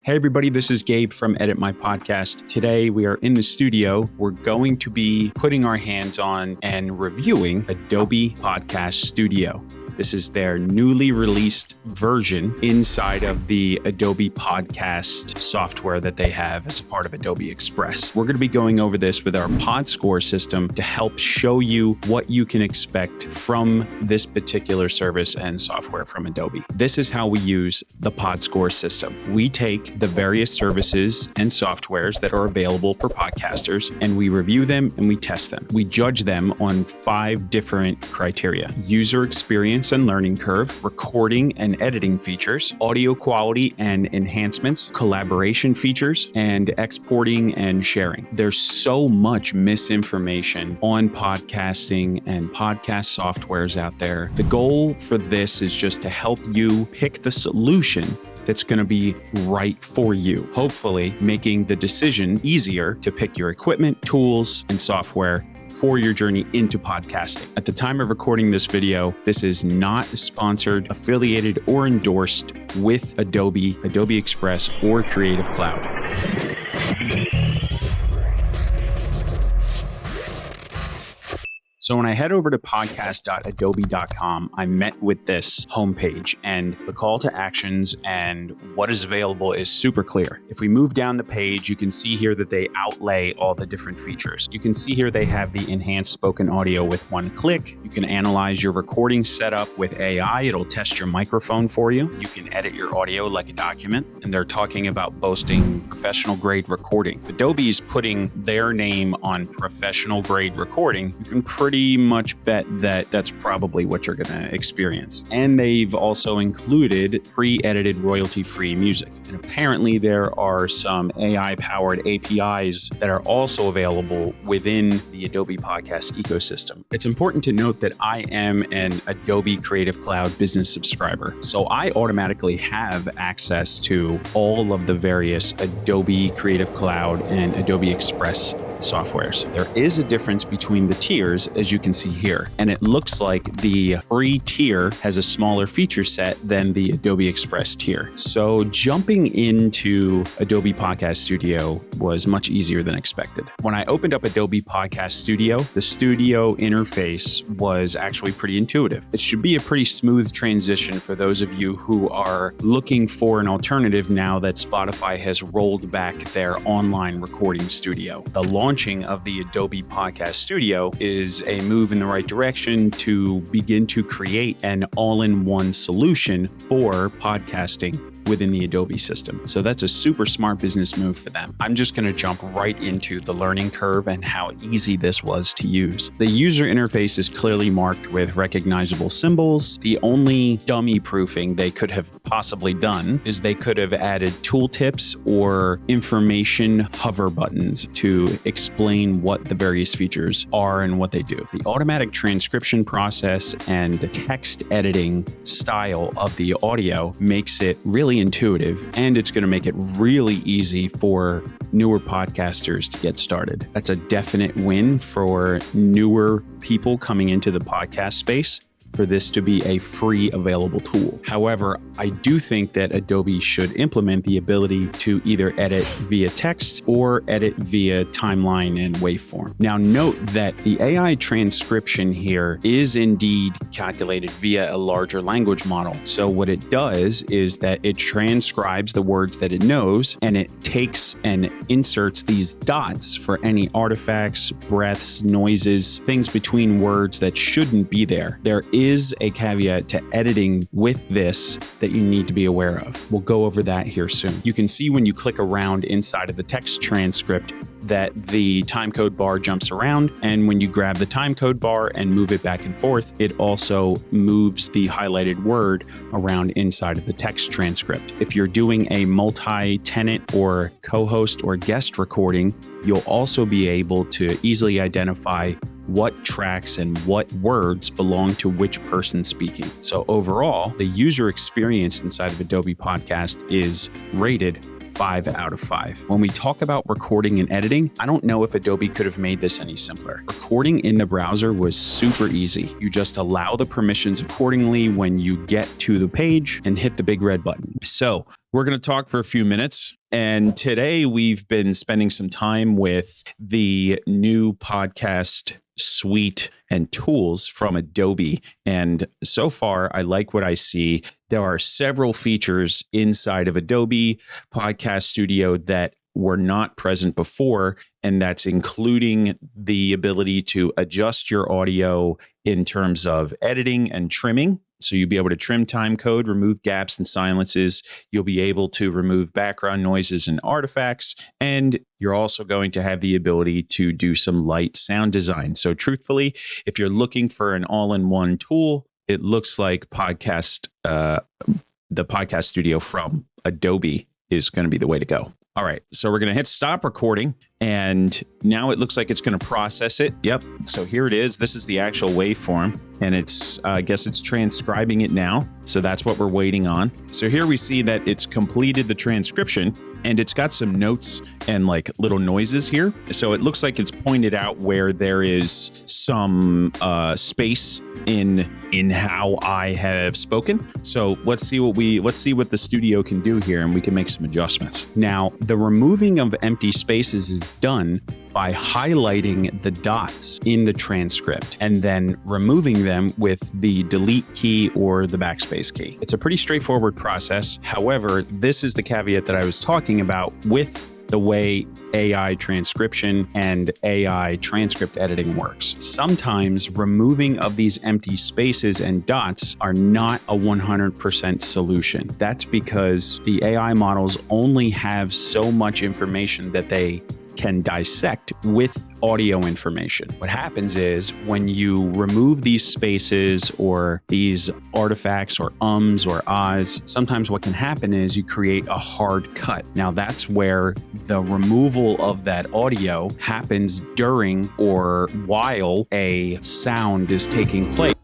Hey everybody, this is Gabe from Edit My Podcast. Today we are in the studio. We're going to be putting our hands on and reviewing Adobe Podcast Studio. This is their newly released version inside of the Adobe Podcast software that they have as a part of Adobe Express. We're going to be going over this with our Pod Score system to help show you what you can expect from this particular service and software from Adobe. This is how we use the Pod Score system. We take the various services and softwares that are available for podcasters and we review them and we test them. We judge them on 5 different criteria: user experience and learning curve, recording and editing features, audio quality and enhancements, collaboration features, and exporting and sharing. There's so much misinformation on podcasting and podcast softwares out there. The goal for this is just to help you pick the solution that's going to be right for you, hopefully making the decision easier to pick your equipment, tools, and software for your journey into podcasting. At the time of recording this video, this is not sponsored, affiliated, or endorsed with Adobe, Adobe Express, or Creative Cloud. So when I head over to podcast.adobe.com, I met with this homepage, and the call to actions and what is available is super clear. If we move down the page, you can see here that they outlay all the different features. You can see here they have the enhanced spoken audio with one click. You can analyze your recording setup with AI. It'll test your microphone for you. You can edit your audio like a document, and they're talking about boasting professional grade recording. Adobe is putting their name on professional grade recording. You can pretty much bet that that's probably what you're going to experience. And they've also included pre-edited royalty-free music. And apparently there are some AI-powered APIs that are also available within the Adobe Podcast ecosystem. It's important to note that I am an Adobe Creative Cloud business subscriber, so I automatically have access to all of the various Adobe Creative Cloud and Adobe Express softwares. There is a difference between the tiers, as you can see here, and it looks like the free tier has a smaller feature set than the Adobe Express tier. So jumping into Adobe Podcast Studio was much easier than expected. When I opened up Adobe Podcast Studio, the studio interface was actually pretty intuitive. It should be a pretty smooth transition for those of you who are looking for an alternative now that Spotify has rolled back their online recording studio. The launching of the Adobe Podcast Studio is a move in the right direction to begin to create an all-in-one solution for podcasting within the Adobe system. So that's a super smart business move for them. I'm just going to jump right into the learning curve and how easy this was to use. The user interface is clearly marked with recognizable symbols. The only dummy proofing they could have possibly done is they could have added tooltips or information hover buttons to explain what the various features are and what they do. The automatic transcription process and text editing style of the audio makes it really intuitive, and it's going to make it really easy for newer podcasters to get started. That's a definite win for newer people coming into the podcast space, for this to be a free available tool. However, I do think that Adobe should implement the ability to either edit via text or edit via timeline and waveform. Now note that the AI transcription here is indeed calculated via a larger language model. So what it does is that it transcribes the words that it knows, and it takes and inserts these dots for any artifacts, breaths, noises, things between words that shouldn't be there. There is a caveat to editing with this that you need to be aware of. We'll go over that here soon. You can see when you click around inside of the text transcript that the timecode bar jumps around, and when you grab the timecode bar and move it back and forth, it also moves the highlighted word around inside of the text transcript. If you're doing a multi-tenant or co-host or guest recording, you'll also be able to easily identify what tracks and what words belong to which person speaking. So overall, the user experience inside of Adobe Podcast is rated 5 out of 5. When we talk about recording and editing, I don't know if Adobe could have made this any simpler. Recording in the browser was super easy. You just allow the permissions accordingly when you get to the page and hit the big red button. So we're going to talk for a few minutes. And today we've been spending some time with the new podcast suite and tools from Adobe. And so far, I like what I see. There are several features inside of Adobe Podcast Studio that were not present before, and that's including the ability to adjust your audio in terms of editing and trimming. So you'll be able to trim time code, remove gaps and silences. You'll be able to remove background noises and artifacts. And you're also going to have the ability to do some light sound design. So truthfully, if you're looking for an all-in-one tool, it looks like the Podcast Studio from Adobe is going to be the way to go. All right, so we're going to hit stop recording, and now it looks like it's going to process it. Yep, so here it is. This is the actual waveform, and I guess it's transcribing it now. So that's what we're waiting on. So here we see that it's completed the transcription, and it's got some notes and like little noises here. So it looks like it's pointed out where there is some space in how I have spoken. So let's see what the studio can do here, and we can make some adjustments. Now, the removing of empty spaces is done by highlighting the dots in the transcript and then removing them with the delete key or the backspace key. It's a pretty straightforward process. However, this is the caveat that I was talking about with the way AI transcription and AI transcript editing works. Sometimes removing of these empty spaces and dots are not a 100% solution. That's because the AI models only have so much information that they can dissect with audio information. What happens is when you remove these spaces or these artifacts or ums or ahs, sometimes what can happen is you create a hard cut. Now that's where the removal of that audio happens during or while a sound is taking place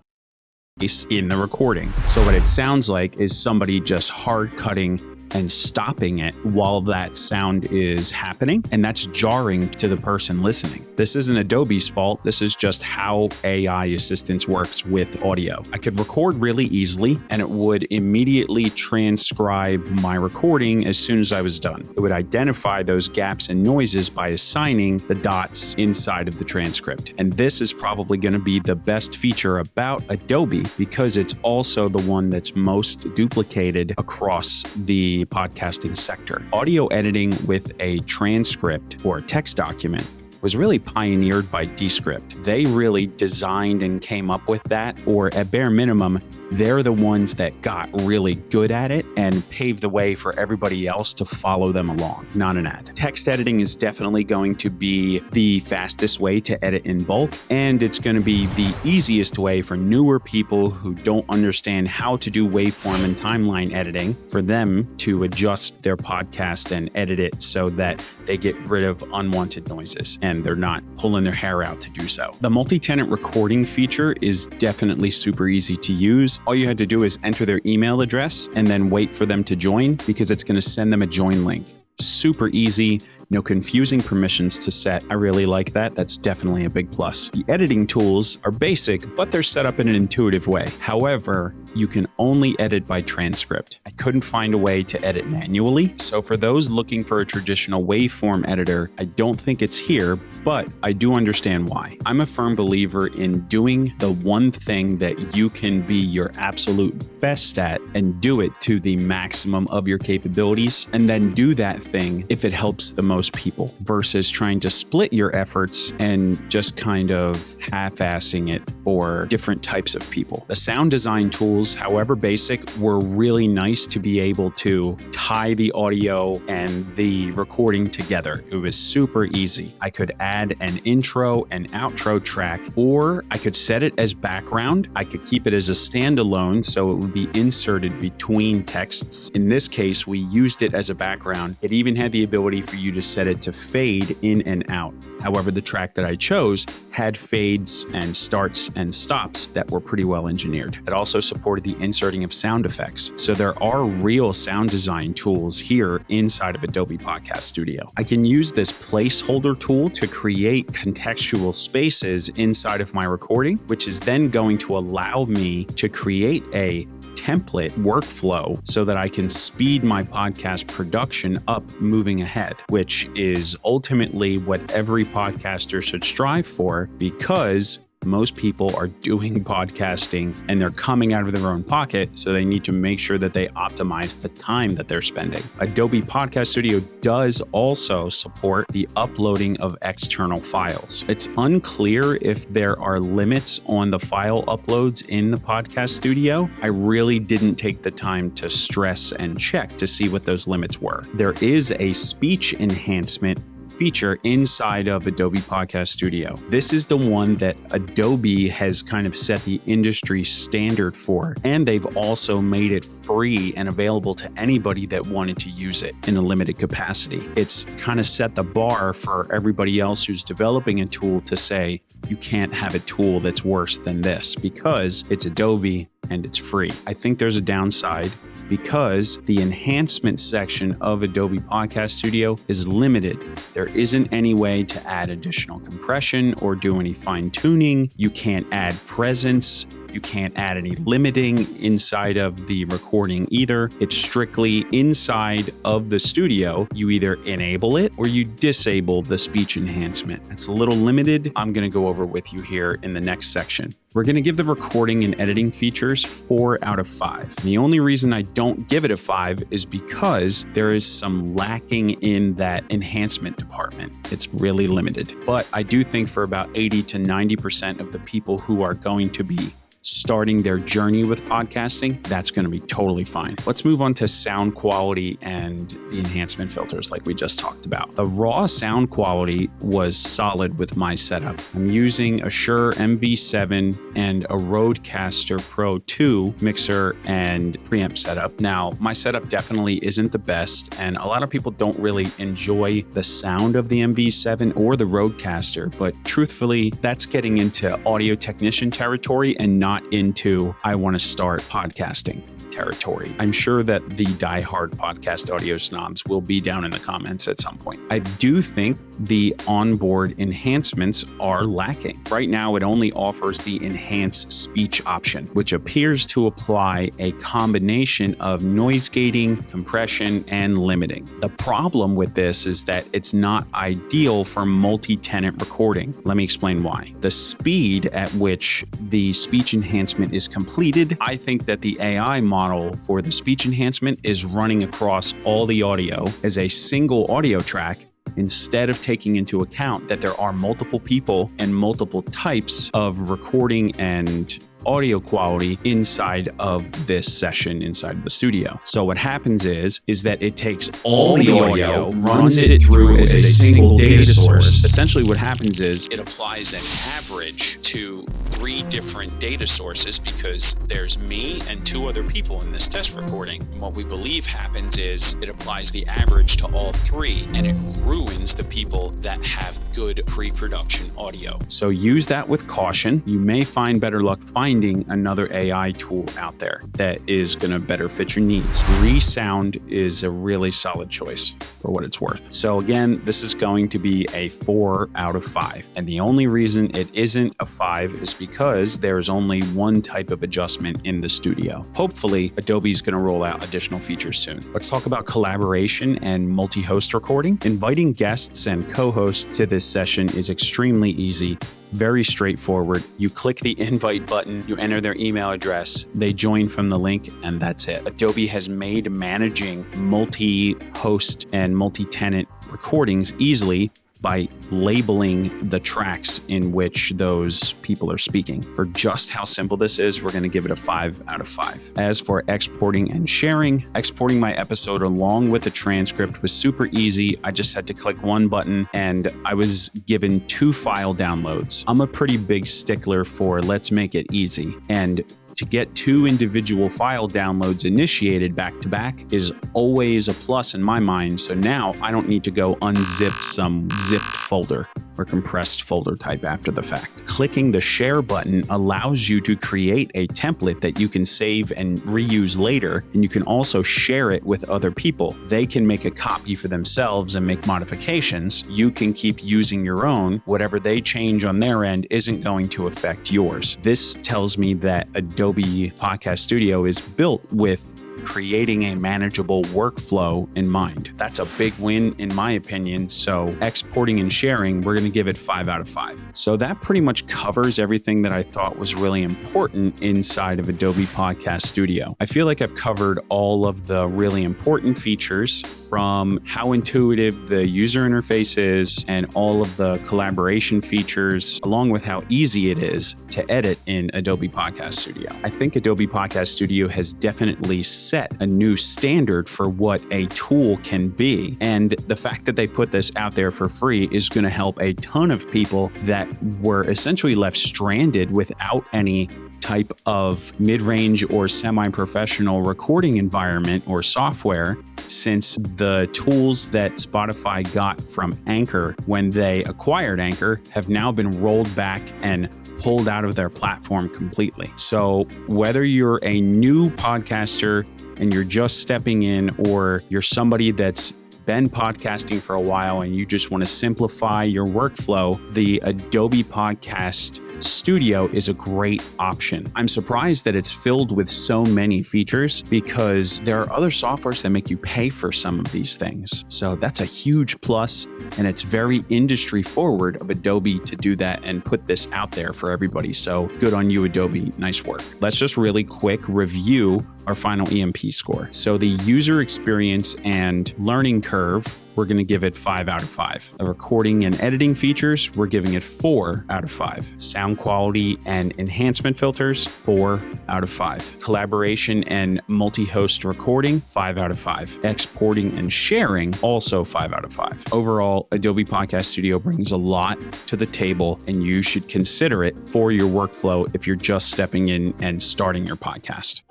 in the recording. So what it sounds like is somebody just hard cutting and stopping it while that sound is happening. And that's jarring to the person listening. This isn't Adobe's fault. This is just how AI assistance works with audio. I could record really easily and it would immediately transcribe my recording as soon as I was done. It would identify those gaps and noises by assigning the dots inside of the transcript. And this is probably going to be the best feature about Adobe because it's also the one that's most duplicated across the podcasting sector. Audio editing with a transcript or a text document was really pioneered by Descript. They really designed and came up with that, or at bare minimum, they're the ones that got really good at it and paved the way for everybody else to follow them along. Not an ad. Text editing is definitely going to be the fastest way to edit in bulk, and it's going to be the easiest way for newer people who don't understand how to do waveform and timeline editing for them to adjust their podcast and edit it so that they get rid of unwanted noises and they're not pulling their hair out to do so. The multi-tenant recording feature is definitely super easy to use. All you had to do is enter their email address and then wait for them to join because it's going to send them a join link. Super easy, no confusing permissions to set. I really like that. That's definitely a big plus. The editing tools are basic, but they're set up in an intuitive way. However, you can only edit by transcript. I couldn't find a way to edit manually. So for those looking for a traditional waveform editor, I don't think it's here, but I do understand why. I'm a firm believer in doing the one thing that you can be your absolute best at and do it to the maximum of your capabilities, and then do that thing if it helps the most people versus trying to split your efforts and just kind of half-assing it for different types of people. The sound design tools, however basic, were really nice to be able to tie the audio and the recording together. It was super easy. I could add an intro and outro track, or I could set it as background. I could keep it as a standalone so it would be inserted between texts. In this case, we used it as a background. It even had the ability for you to set it to fade in and out. However, the track that I chose had fades and starts and stops that were pretty well engineered. It also supported the inserting of sound effects. So there are real sound design tools here inside of Adobe Podcast Studio. I can use this placeholder tool to create contextual spaces inside of my recording, which is then going to allow me to create a template workflow so that I can speed my podcast production up moving ahead, which is ultimately what every podcaster should strive for, because most people are doing podcasting and they're coming out of their own pocket, so they need to make sure that they optimize the time that they're spending. Adobe Podcast Studio does also support the uploading of external files. It's unclear if there are limits on the file uploads in the Podcast Studio. I really didn't take the time to stress and check to see what those limits were. There is a speech enhancement feature inside of Adobe Podcast Studio. This is the one that Adobe has kind of set the industry standard for, and they've also made it free and available to anybody that wanted to use it in a limited capacity. It's kind of set the bar for everybody else who's developing a tool to say, you can't have a tool that's worse than this because it's Adobe and it's free. I think there's a downside because the enhancement section of Adobe Podcast Studio is limited. There isn't any way to add additional compression or do any fine tuning. You can't add presence. You can't add any limiting inside of the recording either. It's strictly inside of the studio. You either enable it or you disable the speech enhancement. It's a little limited. I'm going to go over with you here in the next section. We're going to give the recording and editing features 4 out of 5. The only reason I don't give it a 5 is because there is some lacking in that enhancement department. It's really limited. But I do think for about 80 to 90% of the people who are going to be starting their journey with podcasting, that's going to be totally fine. Let's move on to sound quality and the enhancement filters like we just talked about. The raw sound quality was solid with my setup. I'm using a Shure MV7 and a Rodecaster Pro 2 mixer and preamp setup. Now, my setup definitely isn't the best, and a lot of people don't really enjoy the sound of the MV7 or the Rodecaster, but truthfully, that's getting into audio technician territory and not into I want to start podcasting territory. I'm sure that the diehard podcast audio snobs will be down in the comments at some point. I do think the onboard enhancements are lacking. Right now, it only offers the enhanced speech option, which appears to apply a combination of noise gating, compression, and limiting. The problem with this is that it's not ideal for multi-tenant recording. Let me explain why. The speed at which the speech enhancement is completed, I think that the AI model for the speech enhancement is running across all the audio as a single audio track, instead of taking into account that there are multiple people and multiple types of recording and audio quality inside of this session inside of the studio. So what happens is that it takes all the audio, runs it through as a single data source. Essentially what happens is it applies an average to 3 different data sources because there's me and 2 other people in this test recording. And what we believe happens is it applies the average to all 3 and it ruins the people that have good pre-production audio. So use that with caution. You may find better luck finding another AI tool out there that is going to better fit your needs. Resound is a really solid choice for what it's worth. So again, this is going to be a 4 out of 5. And the only reason it isn't a 5 is because there's only one type of adjustment in the studio. Hopefully, Adobe's going to roll out additional features soon. Let's talk about collaboration and multi-host recording. Inviting guests and co-hosts to this session is extremely easy. Very straightforward. You click the invite button, you enter their email address, they join from the link, and that's it. Adobe has made managing multi-host and multi-tenant recordings easily by labeling the tracks in which those people are speaking. For just how simple this is, we're going to give it a 5 out of 5. As for exporting and sharing, exporting my episode along with the transcript was super easy. I just had to click one button and I was given 2 file downloads. I'm a pretty big stickler for let's make it easy. And to get 2 individual file downloads initiated back to back is always a plus in my mind. So now I don't need to go unzip some zipped folder or compressed folder type after the fact. Clicking the share button allows you to create a template that you can save and reuse later, and you can also share it with other people. They can make a copy for themselves and make modifications. You can keep using your own. Whatever they change on their end isn't going to affect yours. This tells me that Adobe Podcast Studio is built with creating a manageable workflow in mind. That's a big win in my opinion. So exporting and sharing, we're going to give it 5 out of 5. So that pretty much covers everything that I thought was really important inside of Adobe Podcast Studio. I feel like I've covered all of the really important features, from how intuitive the user interface is and all of the collaboration features, along with how easy it is to edit in Adobe Podcast Studio. I think Adobe Podcast Studio has definitely set a new standard for what a tool can be. And the fact that they put this out there for free is going to help a ton of people that were essentially left stranded without any type of mid-range or semi-professional recording environment or software, since the tools that Spotify got from Anchor when they acquired Anchor have now been rolled back and pulled out of their platform completely. So whether you're a new podcaster and you're just stepping in, or you're somebody that's been podcasting for a while and you just want to simplify your workflow, the Adobe Podcast Studio is a great option. I'm surprised that it's filled with so many features, because there are other softwares that make you pay for some of these things. So that's a huge plus, and it's very industry forward of Adobe to do that and put this out there for everybody. So good on you, Adobe. Nice work. Let's just really quick review our final EMP score. So the user experience and learning curve, we're going to give it 5 out of 5. The recording and editing features, we're giving it 4 out of 5. Sound quality and enhancement filters, 4 out of 5. Collaboration and multi-host recording, 5 out of 5. Exporting and sharing, also 5 out of 5. Overall, Adobe Podcast Studio brings a lot to the table, and you should consider it for your workflow if you're just stepping in and starting your podcast.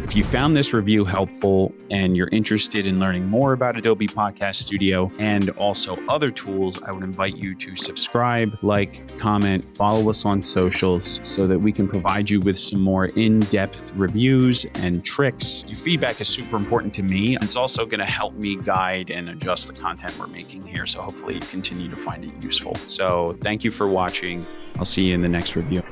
If you found this review helpful and you're interested in learning more about Adobe Podcast Studio and also other tools, I would invite you to subscribe, like, comment, follow us on socials so that we can provide you with some more in-depth reviews and tricks. Your feedback is super important to me. It's also going to help me guide and adjust the content we're making here. So hopefully you continue to find it useful. So thank you for watching. I'll see you in the next review.